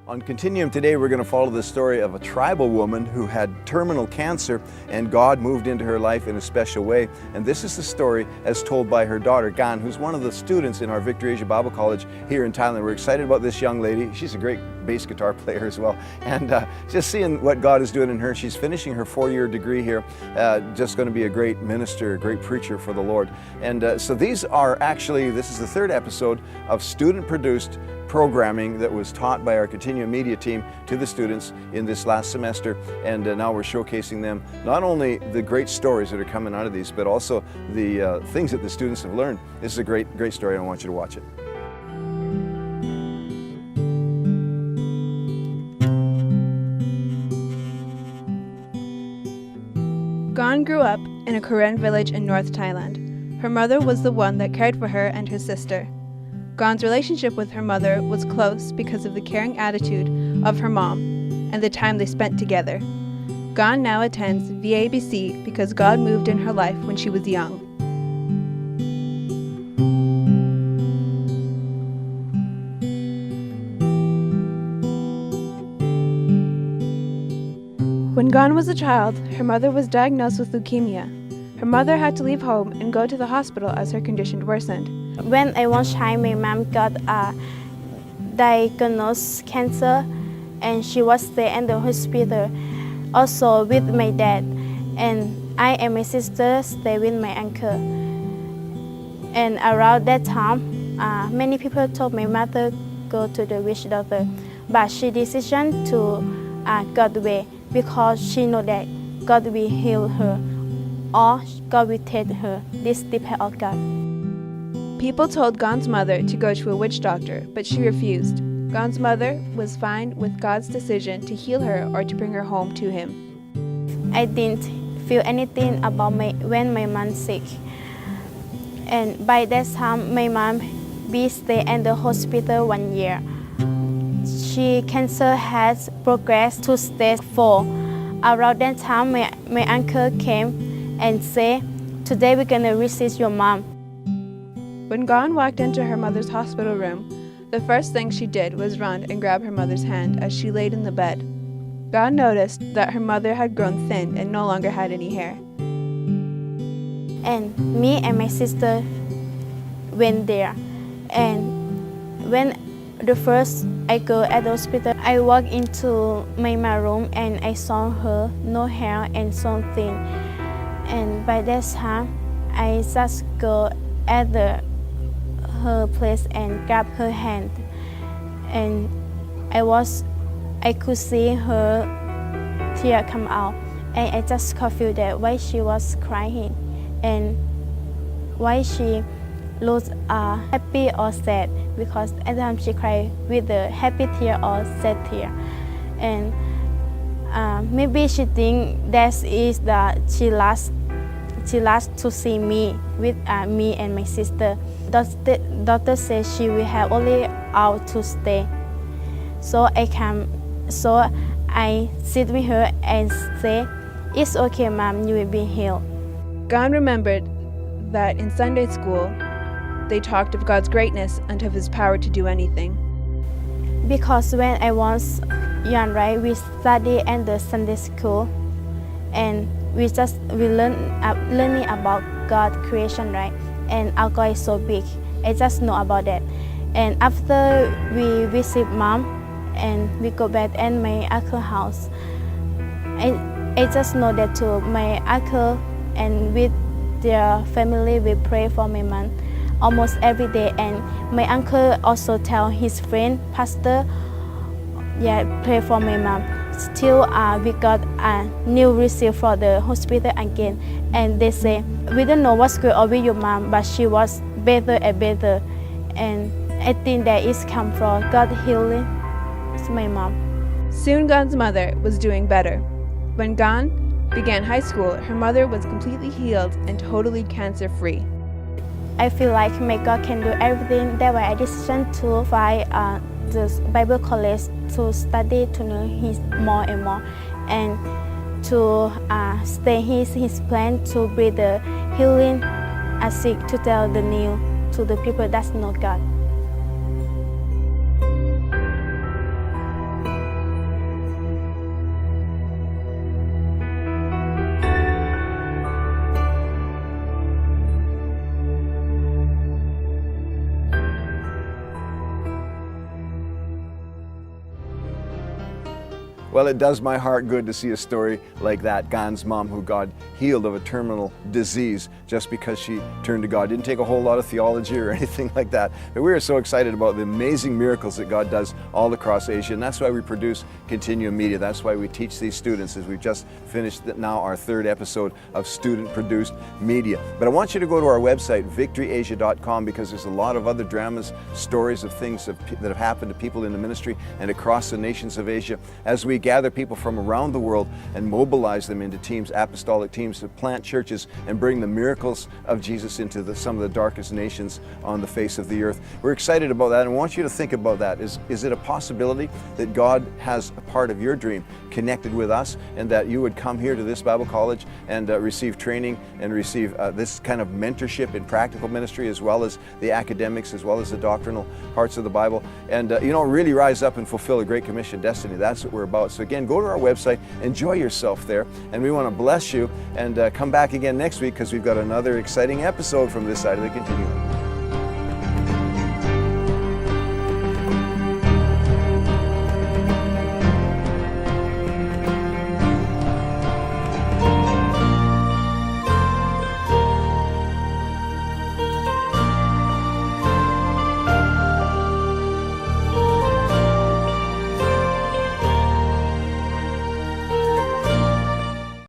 On Continuum today, we're going to follow the story of a tribal woman who had terminal cancer, and God moved into her life in a special way. And this is the story as told by her daughter, Gan, who's one of the students in our Victory Asia Bible College here in Thailand. We're excited about this young lady. She's a great bass guitar player as well. And just seeing what God is doing in her. She's finishing her 4-year degree here, just going to be a great minister, a great preacher for the Lord. And so this is the third episode of student-produced programming that was taught by our Continuum media team to the students in this last semester, and now we're showcasing them not only the great stories that are coming out of these, but also the things that the students have learned. This is a great story, and I want you to watch it. Gan grew up in a Korean village in North Thailand. Her mother was the one that cared for her and her sister. Gan's relationship with her mother was close because of the caring attitude of her mom and the time they spent together. Gan now attends VABC because God moved in her life when she was young. When Gan was a child, her mother was diagnosed with leukemia. Her mother had to leave home and go to the hospital as her condition worsened. When I was a child, my mom got diagnosed cancer, and she was stay in the hospital also with my dad. And I and my sister stay with my uncle. And around that time, many people told my mother go to the witch doctor, but she decided to go away because she know that God will heal her or God will take her. This depends on God. People told Gan's mother to go to a witch doctor, but she refused. Gan's mother was fine with God's decision to heal her or to bring her home to him. I didn't feel anything about when my mom sick. And by that time, my mom be stay in the hospital 1 year. She cancer has progressed to stage 4. Around that time, my uncle came and said, "Today we're gonna visit your mom." When Gan walked into her mother's hospital room, the first thing she did was run and grab her mother's hand as she laid in the bed. Gan noticed that her mother had grown thin and no longer had any hair. And me and my sister went there. And when the first I go at the hospital, I walked into my room and I saw her no hair and so thin. And by that time, I just go at her place and grab her hand, and I could see her tear come out, and I just confused that why she was crying and why she looked happy or sad, because at the time she cried with the happy tear or sad tear, and maybe she think that is that she lost to see me with me and my sister. Doctor says she will have only out to stay. So I sit with her and say, "It's okay, Mom, you will be healed." Gan remembered that in Sunday school, they talked of God's greatness and of His power to do anything. Because when I was young, right, we study in the Sunday school, and we learning about God creation, right? And our God is so big. I just know about that. And after we visit Mom and we go back in my uncle's house, I just know that too. My uncle and with their family we pray for my mom almost every day. And my uncle also tell his friend, pastor, pray for my mom. Still, we got a new receipt for the hospital again, and they say, "We don't know what's going on with your mom, but she was better and better." And I think that is come from God healing my mom. Soon Gan's mother was doing better. When Gan began high school, her mother was completely healed and totally cancer-free. I feel like my God can do everything. That's why I decided to find the Bible college to study to know His more and more, and to stay His plan to bring the healing sick, to tell the new to the people that know God. Well, it does my heart good to see a story like that. Gan's mom, who God healed of a terminal disease just because she turned to God. Didn't take a whole lot of theology or anything like that. But we are so excited about the amazing miracles that God does all across Asia. And that's why we produce Continuum Media. That's why we teach these students, as we've just finished now our third episode of student-produced media. But I want you to go to our website, victoryasia.com, because there's a lot of other dramas, stories of things that have happened to people in the ministry and across the nations of Asia, as we gather people from around the world and mobilize them into teams, apostolic teams, to plant churches and bring the miracles of Jesus into some of the darkest nations on the face of the earth. We're excited about that, and I want you to think about that. Is it a possibility that God has a part of your dream connected with us, and that you would come here to this Bible college and receive training and receive this kind of mentorship in practical ministry, as well as the academics, as well as the doctrinal parts of the Bible, and really rise up and fulfill a Great Commission destiny? That's what we're about. So again, go to our website, enjoy yourself there, and we want to bless you, and come back again next week, because we've got another exciting episode from this side of the Continuum.